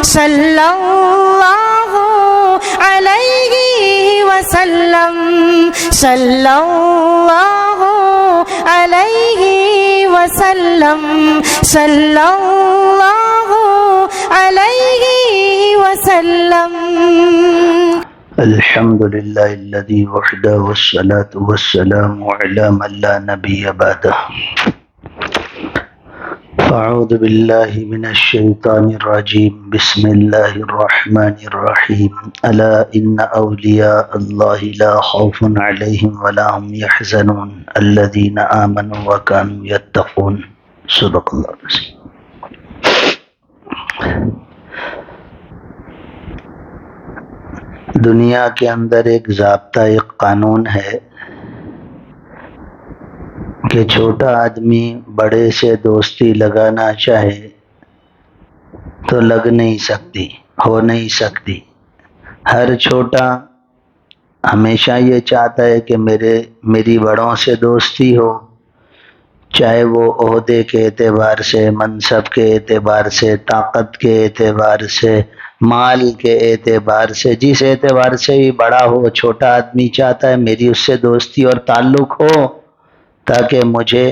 صلی اللہ علیہ وسلم صلی اللہ علیہ وسلم صلی اللہ علیہ وسلم. الحمد للہ الذی وحدہ والصلاة والسلام علی من لا نبی بعدہ. اعوذ باللہ من الشیطان الرجیم. بسم اللہ الرحمن الرحیم. الا ان اولیاء اللہ لا خوف علیہم ولا هم يحزنون الذین آمنوا وكانوا يتقون. صدق اللہ العظیم. دنیا کے اندر ایک ضابطہ، ایک قانون ہے کہ چھوٹا آدمی بڑے سے دوستی لگانا چاہے تو لگ نہیں سکتی، ہو نہیں سکتی. ہر چھوٹا ہمیشہ یہ چاہتا ہے کہ میری بڑوں سے دوستی ہو، چاہے وہ عہدے کے اعتبار سے، منصب کے اعتبار سے، طاقت کے اعتبار سے، مال کے اعتبار سے، جس اعتبار سے بھی بڑا ہو. چھوٹا آدمی چاہتا ہے میری اس سے دوستی اور تعلق ہو تاکہ مجھے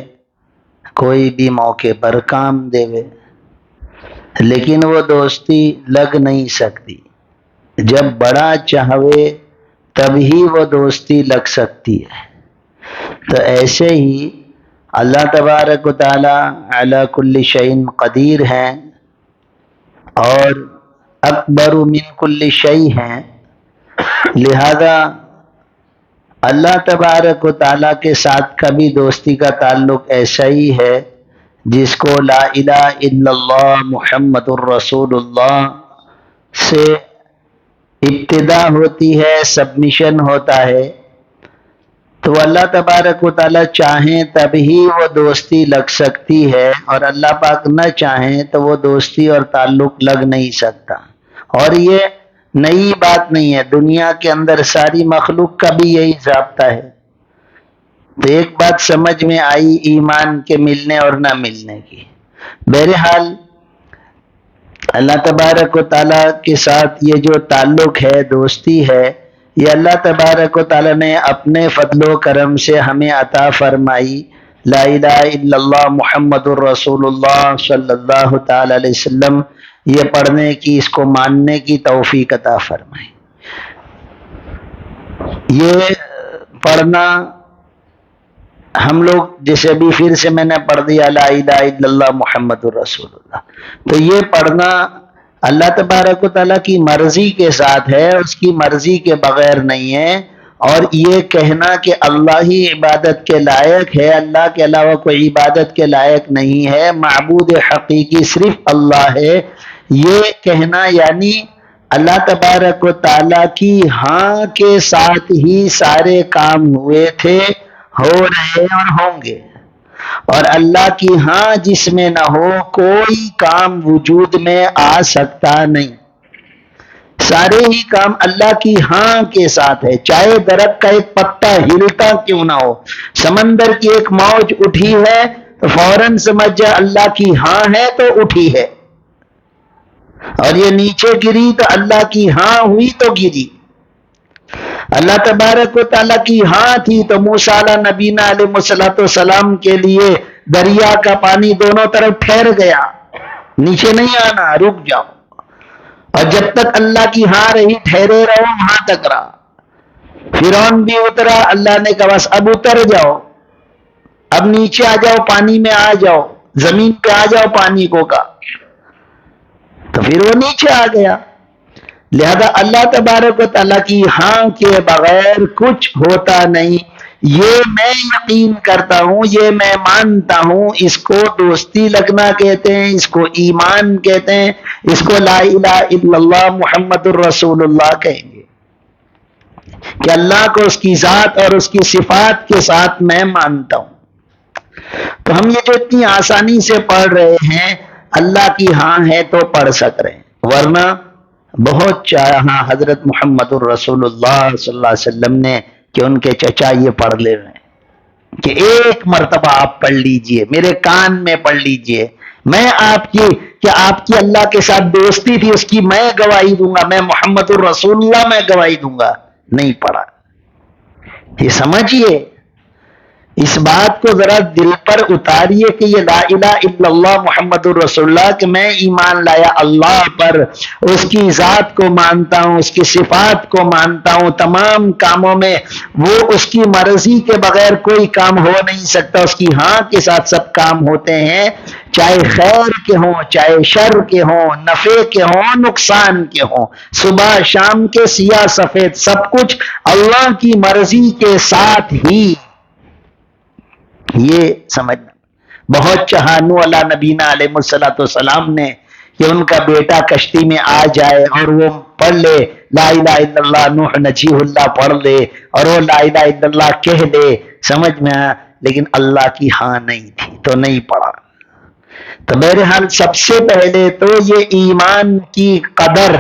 کوئی بھی موقع پر کام دے. لیکن وہ دوستی لگ نہیں سکتی. جب بڑا چاہے تب ہی وہ دوستی لگ سکتی ہے. تو ایسے ہی اللہ تبارک و تعالی علی کل شیء قدیر ہیں اور اکبر من کل شیء ہیں. لہذا اللہ تبارک و تعالیٰ کے ساتھ کبھی دوستی کا تعلق ایسا ہی ہے جس کو لا الہ الا اللہ محمد الرسول اللہ سے ابتدا ہوتی ہے، سبمیشن ہوتا ہے. تو اللہ تبارک و تعالیٰ چاہیں تب ہی وہ دوستی لگ سکتی ہے، اور اللہ پاک نہ چاہیں تو وہ دوستی اور تعلق لگ نہیں سکتا. اور یہ نئی بات نہیں ہے، دنیا کے اندر ساری مخلوق کا بھی یہی ضابطہ ہے. تو ایک بات سمجھ میں آئی ایمان کے ملنے اور نہ ملنے کی. بہرحال اللہ تبارک و تعالیٰ کے ساتھ یہ جو تعلق ہے، دوستی ہے، یہ اللہ تبارک و تعالیٰ نے اپنے فضل و کرم سے ہمیں عطا فرمائی. لا الہ الا اللہ محمد الرسول اللہ صلی اللہ تعالی علیہ وسلم یہ پڑھنے کی، اس کو ماننے کی توفیق عطا فرمائی. یہ پڑھنا ہم لوگ جیسے ابھی پھر سے میں نے پڑھ دیا لا الہ الا اللہ محمد الرسول اللہ، تو یہ پڑھنا اللہ تبارک و تعالیٰ کی مرضی کے ساتھ ہے، اس کی مرضی کے بغیر نہیں ہے. اور یہ کہنا کہ اللہ ہی عبادت کے لائق ہے، اللہ کے علاوہ کوئی عبادت کے لائق نہیں ہے، معبود حقیقی صرف اللہ ہے، یہ کہنا یعنی اللہ تبارک و تعالیٰ کی ہاں کے ساتھ ہی سارے کام ہوئے تھے، ہو رہے اور ہوں گے. اور اللہ کی ہاں جس میں نہ ہو کوئی کام وجود میں آ سکتا نہیں. سارے ہی کام اللہ کی ہاں کے ساتھ ہے. چاہے درخت کا ایک پتا ہلتا کیوں نہ ہو، سمندر کی ایک موج اٹھی ہے تو فوراً سمجھ جا اللہ کی ہاں ہے تو اٹھی ہے. اور یہ نیچے گری تو اللہ کی ہاں ہوئی تو گری. اللہ تبارک و تعالیٰ کی ہاں تھی تو موسیٰ علیہ نبینا علیہ السلام کے لیے دریا کا پانی دونوں طرف ٹھہر گیا، نیچے نہیں آنا، رک جاؤ. اور جب تک اللہ کی ہاں رہی ٹھہرے رہو، وہاں تک رہا. فرعون بھی اترا، اللہ نے کہا بس اب اتر جاؤ، اب نیچے آ جاؤ، پانی میں آ جاؤ، زمین پہ آ جاؤ پانی کو کا، تو پھر وہ نیچے آ گیا. لہذا اللہ تبارک و تعالیٰ کی ہاں کے بغیر کچھ ہوتا نہیں. یہ میں یقین کرتا ہوں، یہ میں مانتا ہوں. اس کو دوستی لگنا کہتے ہیں، اس کو ایمان کہتے ہیں، اس کو لا الہ الا اللہ محمد الرسول اللہ کہیں گے کہ اللہ کو اس کی ذات اور اس کی صفات کے ساتھ میں مانتا ہوں. تو ہم یہ جو اتنی آسانی سے پڑھ رہے ہیں، اللہ کی ہاں ہے تو پڑھ سک رہے ہیں، ورنہ بہت چاہا حضرت محمد الرسول اللہ صلی اللہ علیہ وسلم نے کہ ان کے چچا یہ پڑھ لے رہے ہیں کہ ایک مرتبہ آپ پڑھ لیجئے، میرے کان میں پڑھ لیجئے، میں آپ کی کہ آپ کی اللہ کے ساتھ دوستی تھی، اس کی میں گواہی دوں گا، میں محمد الرسول اللہ میں گواہی دوں گا، نہیں پڑھا۔ یہ سمجھیے، اس بات کو ذرا دل پر اتاریے کہ یہ لا الہ الا اللہ محمد الرسول اللہ، کہ میں ایمان لایا اللہ پر، اس کی ذات کو مانتا ہوں، اس کی صفات کو مانتا ہوں، تمام کاموں میں وہ اس کی مرضی کے بغیر کوئی کام ہو نہیں سکتا، اس کی ہاں کے ساتھ سب کام ہوتے ہیں، چاہے خیر کے ہوں، چاہے شر کے ہوں، نفع کے ہوں، نقصان کے ہوں، صبح شام کے سیاہ سفید، سب کچھ اللہ کی مرضی کے ساتھ ہی۔ یہ سمجھنا بہت چاہا نوح علیہ نبینا علیہ الصلوۃ والسلام نے کہ ان کا بیٹا کشتی میں آ جائے اور وہ پڑھ لے لا الہ الا اللہ، نوح نجیہ اللہ پڑھ لے اور وہ لا الہ الا اللہ کہہ دے، سمجھ میں آیا، لیکن اللہ کی ہاں نہیں تھی تو نہیں پڑھا۔ تو بہرحال سب سے پہلے تو یہ ایمان کی قدر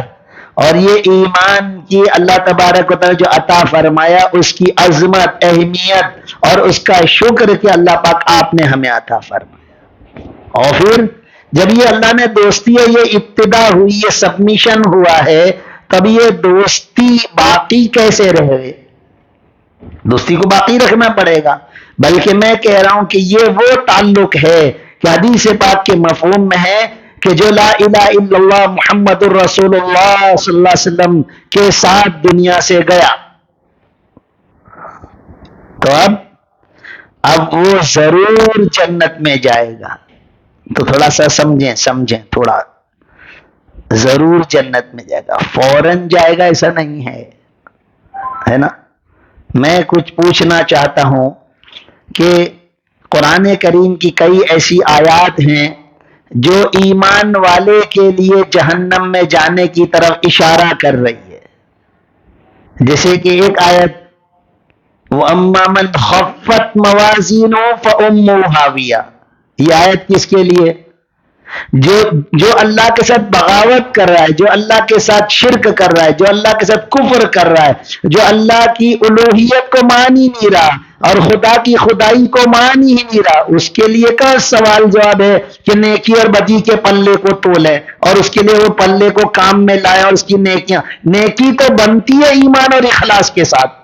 اور یہ ایمان کی اللہ تبارک و تعالی جو عطا فرمایا اس کی عظمت، اہمیت اور اس کا شکر کہ اللہ پاک آپ نے ہمیں عطا فرمایا۔ اور پھر جب یہ اللہ نے دوستی ہے، یہ ابتدا ہوئی، یہ سبمیشن ہوا ہے، تب یہ دوستی باقی کیسے رہے؟ دوستی کو باقی رکھنا پڑے گا، بلکہ میں کہہ رہا ہوں کہ یہ وہ تعلق ہے کہ حدیث پاک کے مفہوم میں ہے کہ جو لا الہ الا اللہ محمد الرسول اللہ صلی اللہ علیہ وسلم کے ساتھ دنیا سے گیا، تو اب وہ ضرور جنت میں جائے گا۔ تو تھوڑا سا سمجھیں تھوڑا، ضرور جنت میں جائے گا، فوراً جائے گا ایسا نہیں ہے نا۔ میں کچھ پوچھنا چاہتا ہوں کہ قرآن کریم کی کئی ایسی آیات ہیں جو ایمان والے کے لیے جہنم میں جانے کی طرف اشارہ کر رہی ہے، جیسے کہ ایک آیت وَأَمَّا مَنْ خَفَّتْ مَوَازِينُهُ فَأُمُّهُ هَاوِيَةٌ، یہ آیت کس کے لیے؟ جو اللہ کے ساتھ بغاوت کر رہا ہے، جو اللہ کے ساتھ شرک کر رہا ہے، جو اللہ کے ساتھ کفر کر رہا ہے، جو اللہ کی الوہیت کو مان ہی نہیں رہا اور خدا کی خدائی کو مان ہی نہیں رہا، اس کے لیے کا سوال جواب ہے کہ نیکی اور بدی کے پلے کو تولے اور اس کے لیے وہ پلے کو کام میں لائے اور اس کی نیکی تو بنتی ہے ایمان اور اخلاص کے ساتھ،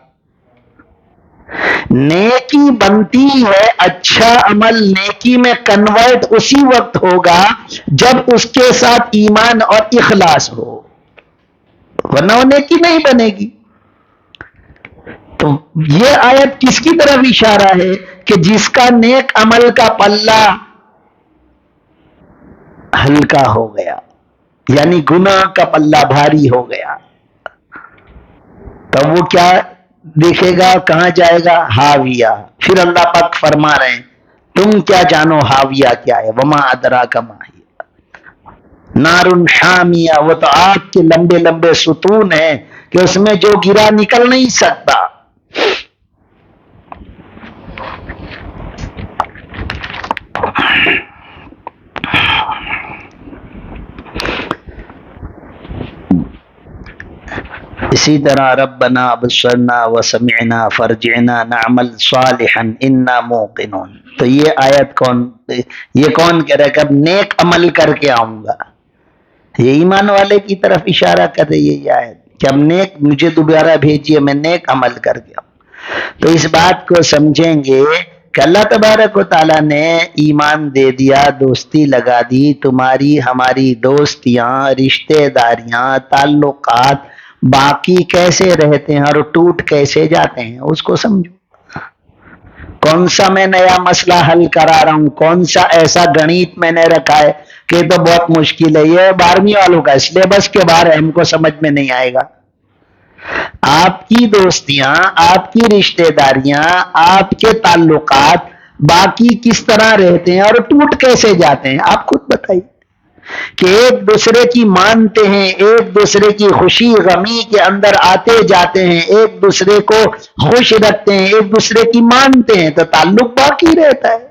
نیکی بنتی ہے، اچھا عمل نیکی میں کنورٹ اسی وقت ہوگا جب اس کے ساتھ ایمان اور اخلاص ہو، ورنہ وہ نیکی نہیں بنے گی۔ تو یہ آیت کس کی طرف اشارہ ہے کہ جس کا نیک عمل کا پلہ ہلکا ہو گیا، یعنی گناہ کا پلہ بھاری ہو گیا، تو وہ کیا دیکھے گا، کہاں جائے گا؟ ہاویہ۔ پھر اللہ پاک فرما رہے ہیں تم کیا جانو ہاویہ کیا ہے، وما ادراک ما ہی نار حامیہ، وہ تو آگ کے لمبے لمبے ستون ہیں کہ اس میں جو گرا نکل نہیں سکتا۔ اسی طرح ربنا ابصرنا وسمعنا فرجعنا نعمل صالحا انا موقنون، تو یہ آیت کون کہہ رہا ہے کہ اب نیک عمل کر کے آؤں گا؟ یہ ایمان والے کی طرف اشارہ کر رہی ہے یہ آیت کہ اب نیک مجھے دوبارہ بھیجیے، میں نیک عمل کر کے آؤں۔ تو اس بات کو سمجھیں گے کہ اللہ تبارک و تعالیٰ نے ایمان دے دیا، دوستی لگا دی، تمہاری ہماری دوستیاں، رشتہ داریاں، تعلقات باقی کیسے رہتے ہیں اور ٹوٹ کیسے جاتے ہیں، اس کو سمجھو۔ کون سا میں نیا مسئلہ حل کرا رہا ہوں، کون سا ایسا گنیت میں نے رکھا ہے کہ تو بہت مشکل ہے، یہ 12ویں والوں کا سلیبس کے باہر ہے، ہم کو سمجھ میں نہیں آئے گا۔ آپ کی دوستیاں، آپ کی رشتہ داریاں، آپ کے تعلقات باقی کس طرح رہتے ہیں اور ٹوٹ کیسے جاتے ہیں، آپ خود بتائیے۔ کہ ایک دوسرے کی مانتے ہیں، ایک دوسرے کی خوشی غمی کے اندر آتے جاتے ہیں، ایک دوسرے کو خوش رکھتے ہیں، ایک دوسرے کی مانتے ہیں، تو تعلق باقی رہتا ہے۔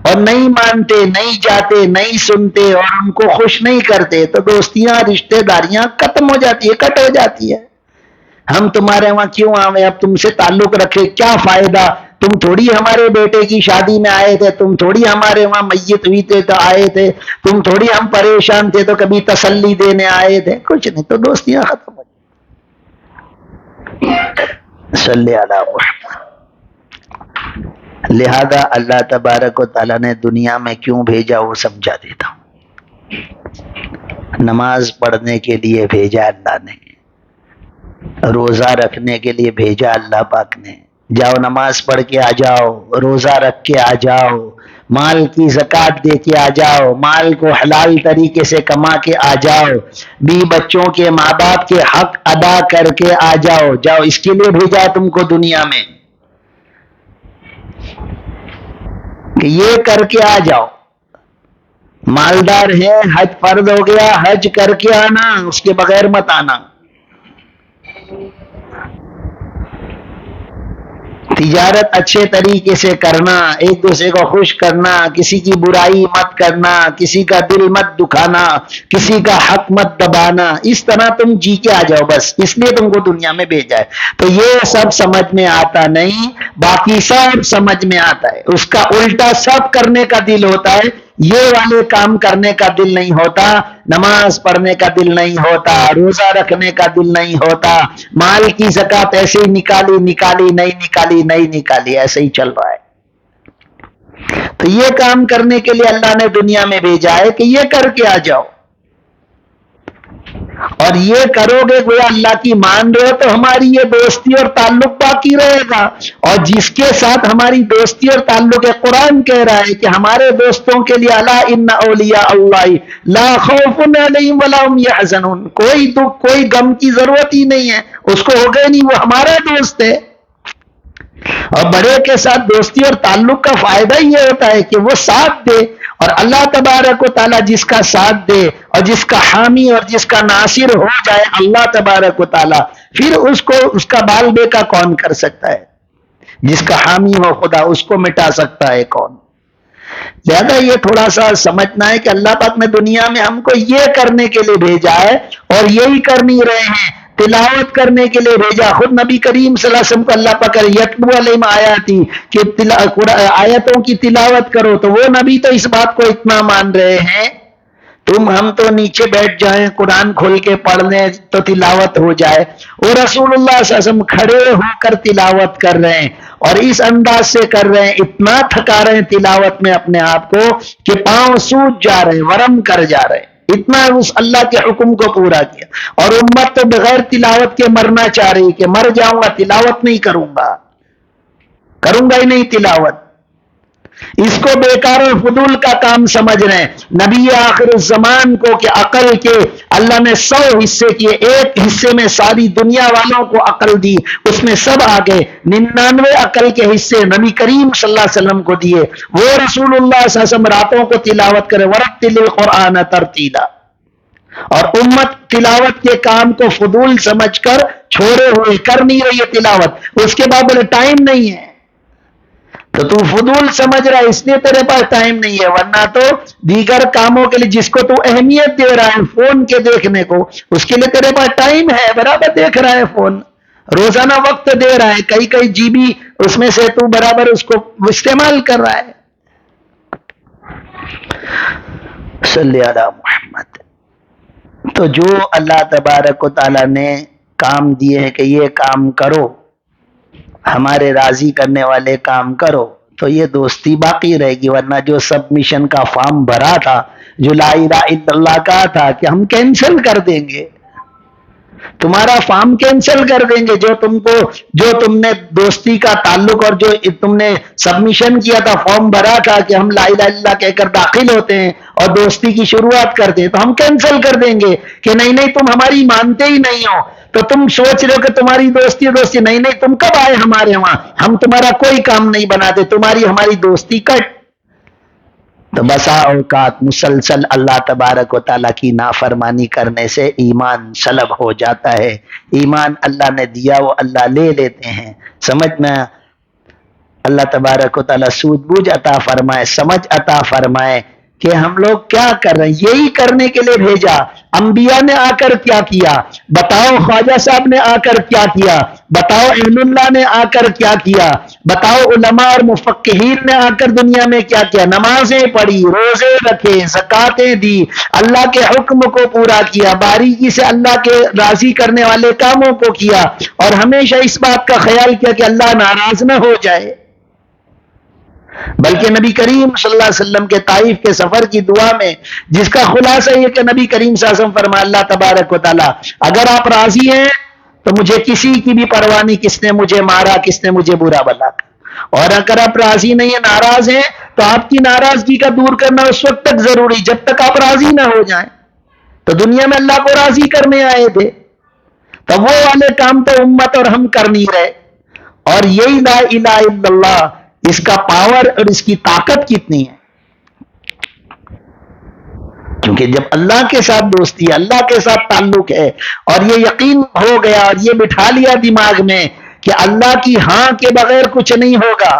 اور نہیں مانتے، نہیں جاتے، نہیں سنتے اور ان کو خوش نہیں کرتے، تو دوستیاں، رشتہ داریاں ختم ہو جاتی ہے، کٹ ہو جاتی ہے۔ ہم تمہارے وہاں کیوں آویں، اب تم سے تعلق رکھے کیا فائدہ، تم تھوڑی ہمارے بیٹے کی شادی میں آئے تھے، تم تھوڑی ہمارے وہاں میت ہوئی تھے تو آئے تھے، تم تھوڑی ہم پریشان تھے تو کبھی تسلی دینے آئے تھے، کچھ نہیں، تو دوستیاں ختم ہو گئی۔ صلی علی محمد۔ لہذا اللہ تبارک و تعالیٰ نے دنیا میں کیوں بھیجا وہ سمجھا دیتا ہوں۔ نماز پڑھنے کے لیے بھیجا اللہ نے، روزہ رکھنے کے لیے بھیجا اللہ پاک نے، جاؤ نماز پڑھ کے آ جاؤ، روزہ رکھ کے آ جاؤ، مال کی زکوٰۃ دے کے آ جاؤ، مال کو حلال طریقے سے کما کے آ جاؤ، بیوی بچوں کے ماں باپ کے حق ادا کر کے آ جاؤ، جاؤ، اس کے لیے بھیجا تم کو دنیا میں کہ یہ کر کے آ جاؤ۔ مالدار ہے، حج فرض ہو گیا، حج کر کے آنا، اس کے بغیر مت آنا۔ تجارت اچھے طریقے سے کرنا، ایک دوسرے کو خوش کرنا، کسی کی برائی مت کرنا، کسی کا دل مت دکھانا، کسی کا حق مت دبانا، اس طرح تم جی کے آ جاؤ، بس اس لیے تم کو دنیا میں بھیجا ہے۔ تو یہ سب سمجھ میں آتا نہیں، باقی سب سمجھ میں آتا ہے، اس کا الٹا سب کرنے کا دل ہوتا ہے، یہ والے کام کرنے کا دل نہیں ہوتا، نماز پڑھنے کا دل نہیں ہوتا، روزہ رکھنے کا دل نہیں ہوتا، مال کی زکوٰۃ ایسے ہی نکالی نہیں نکالی، ایسے ہی چل رہا ہے۔ تو یہ کام کرنے کے لیے اللہ نے دنیا میں بھیجا ہے کہ یہ کر کے آ جاؤ، اور یہ کرو گے گویا اللہ کی مان رہے ہو تو ہماری یہ دوستی اور تعلق باقی رہے گا، اور جس کے ساتھ ہماری دوستی اور تعلق ہے، قرآن کہہ رہا ہے کہ ہمارے دوستوں کے لیے الا ان اولیاء اللہ لا خوف علیہم ولا هم یحزنون، کوئی دکھ کوئی غم کی ضرورت ہی نہیں ہے، اس کو ہوگا ہی نہیں، وہ ہمارا دوست ہے۔ اور بڑے کے ساتھ دوستی اور تعلق کا فائدہ یہ ہوتا ہے کہ وہ ساتھ دے، اور اللہ تبارک و تعالیٰ جس کا ساتھ دے اور جس کا حامی اور جس کا ناصر ہو جائے اللہ تبارک و تعالیٰ، پھر اس کو اس کا بال بیکا کون کر سکتا ہے؟ جس کا حامی ہو خدا، اس کو مٹا سکتا ہے کون؟ لہذا یہ تھوڑا سا سمجھنا ہے کہ اللہ پاک نے دنیا میں ہم کو یہ کرنے کے لیے بھیجا ہے، اور یہی کر نہیں رہے ہیں، تلاوت کرنے کے لیے بھیجا۔ خود نبی کریم صلی اللہ علیہ وسلم کو اللہ پاک یتلو علیہم آیاتی کہ آیتوں کی تلاوت کرو، تو وہ نبی تو اس بات کو اتنا مان رہے ہیں، ہم تو نیچے بیٹھ جائیں، قرآن کھول کے پڑھ لیں تو تلاوت ہو جائے، وہ رسول اللہ صلی اللہ علیہ وسلم کھڑے ہو کر تلاوت کر رہے ہیں، اور اس انداز سے کر رہے ہیں، اتنا تھکا رہے ہیں تلاوت میں اپنے آپ کو کہ پاؤں سوج جا رہے ہیں، ورم کر جا رہے ہیں، اتنا اس اللہ کے حکم کو پورا کیا۔ اور امت تو بغیر تلاوت کے مرنا چاہ رہی کہ مر جاؤں گا، تلاوت نہیں کروں گا ہی نہیں تلاوت، اس کو بیکار و فضول کا کام سمجھ رہے ہیں۔ نبی آخر الزمان کو کہ عقل کے اللہ نے 100 حصے کیے، ایک حصے میں ساری دنیا والوں کو عقل دی، اس میں سب آگے 99 عقل کے حصے نبی کریم صلی اللہ علیہ وسلم کو دیے، وہ رسول اللہ صلی اللہ علیہ وسلم راتوں کو تلاوت کرے، ورتل القرآن ترتیلا، اور امت تلاوت کے کام کو فضول سمجھ کر چھوڑے ہوئے، کر نہیں رہی ہے تلاوت، اس کے بعد بولے ٹائم نہیں ہے، تو فضول سمجھ رہا ہے اس لیے تیرے پاس ٹائم نہیں ہے، ورنہ تو دیگر کاموں کے لیے جس کو تو اہمیت دے رہا ہے فون کے دیکھنے کو، اس کے لیے تیرے پاس ٹائم ہے، برابر دیکھ رہا ہے فون، روزانہ وقت دے رہا ہے، کئی جی بی اس میں سے تو برابر اس کو استعمال کر رہا ہے۔ صلی علی محمد۔ تو جو اللہ تبارک و تعالیٰ نے کام دیے ہیں کہ یہ کام کرو، ہمارے راضی کرنے والے کام کرو، تو یہ دوستی باقی رہے گی، ورنہ جو سبمیشن کا فارم بھرا تھا، جو لا الہ الا اللہ کا تھا کہ ہم کینسل کر دیں گے، تمہارا فارم کینسل کر دیں گے، جو تم نے دوستی کا تعلق اور جو تم نے سبمیشن کیا تھا، فارم بھرا تھا کہ ہم لا الہ الا اللہ کہہ کر داخل ہوتے ہیں اور دوستی کی شروعات کرتے ہیں، تو ہم کینسل کر دیں گے کہ نہیں تم ہماری مانتے ہی نہیں ہو، تو تم سوچ رہے ہو کہ تمہاری دوستی نہیں، تم کب آئے ہمارے وہاں، ہم تمہارا کوئی کام نہیں بناتے، تمہاری ہماری دوستی کٹ۔ تو بسا اوقات مسلسل اللہ تبارک و تعالیٰ کی نافرمانی کرنے سے ایمان سلب ہو جاتا ہے، ایمان اللہ نے دیا وہ اللہ لے لیتے ہیں، سمجھ میں اللہ تبارک و تعالیٰ سود بوجھ عطا فرمائے، سمجھ عطا فرمائے، کہ ہم لوگ کیا کر رہے ہیں، یہی کرنے کے لیے بھیجا۔ انبیاء نے آ کر کیا کیا، بتاؤ خواجہ صاحب نے آ کر کیا کیا، بتاؤ اہل اللہ نے آ کر کیا کیا، بتاؤ علماء اور مفقہین نے آ کر دنیا میں کیا کیا، نمازیں پڑھی، روزے رکھے، زکاتیں دی، اللہ کے حکم کو پورا کیا، باریکی سے اللہ کے راضی کرنے والے کاموں کو کیا، اور ہمیشہ اس بات کا خیال کیا کہ اللہ ناراض نہ ہو جائے۔ بلکہ نبی کریم صلی اللہ علیہ وسلم کے طائف کے سفر کی دعا میں جس کا خلاصہ یہ کہ نبی کریم صلی اللہ علیہ وسلم فرمایا، اللہ تبارک و تعالی اگر آپ راضی ہیں تو مجھے کسی کی بھی پرواہ نہیں کس نے مجھے مارا، کس نے مجھے برا بلا، اور اگر آپ راضی نہیں ہیں، ناراض ہیں، تو آپ کی ناراضگی کا دور کرنا اس وقت تک ضروری جب تک آپ راضی نہ ہو جائیں۔ تو دنیا میں اللہ کو راضی کرنے آئے تھے، تو وہ والے کام تو امت اور ہم کر نہیں رہے۔ اور یہی لا الہ الا اللہ، اس کا پاور اور اس کی طاقت کتنی ہے، کیونکہ جب اللہ کے ساتھ دوستی ہے، اللہ کے ساتھ تعلق ہے، اور یہ یقین ہو گیا اور یہ بٹھا لیا دماغ میں کہ اللہ کی ہاں کے بغیر کچھ نہیں ہوگا،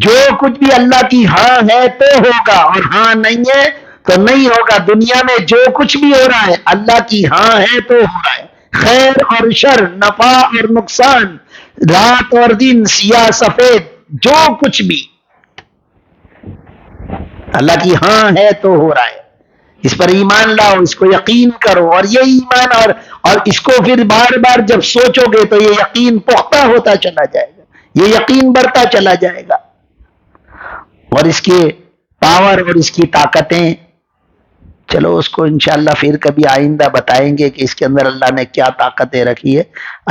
جو کچھ بھی اللہ کی ہاں ہے تو ہوگا، اور ہاں نہیں ہے تو نہیں ہوگا۔ دنیا میں جو کچھ بھی ہو رہا ہے اللہ کی ہاں ہے تو ہو رہا ہے، خیر اور شر، نفع اور نقصان، رات اور دن، سیاہ سفید، جو کچھ بھی اللہ کی ہاں ہے تو ہو رہا ہے۔ اس پر ایمان لاؤ، اس کو یقین کرو، اور یہ ایمان اور اس کو پھر بار بار جب سوچو گے تو یہ یقین پختہ ہوتا چلا جائے گا، یہ یقین بڑھتا چلا جائے گا، اور اس کے پاور اور اس کی طاقتیں، چلو اس کو انشاءاللہ پھر کبھی آئندہ بتائیں گے کہ اس کے اندر اللہ نے کیا طاقتیں رکھی ہے۔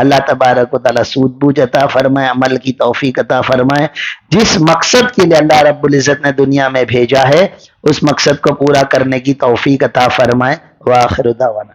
اللہ تبارک و تعالیٰ سود بوجھ عطا فرمائے، عمل کی توفیق عطا فرمائے۔ جس مقصد کے لیے اللہ رب العزت نے دنیا میں بھیجا ہے اس مقصد کو پورا کرنے کی توفیق عطا فرمائے۔ وآخر دعوانا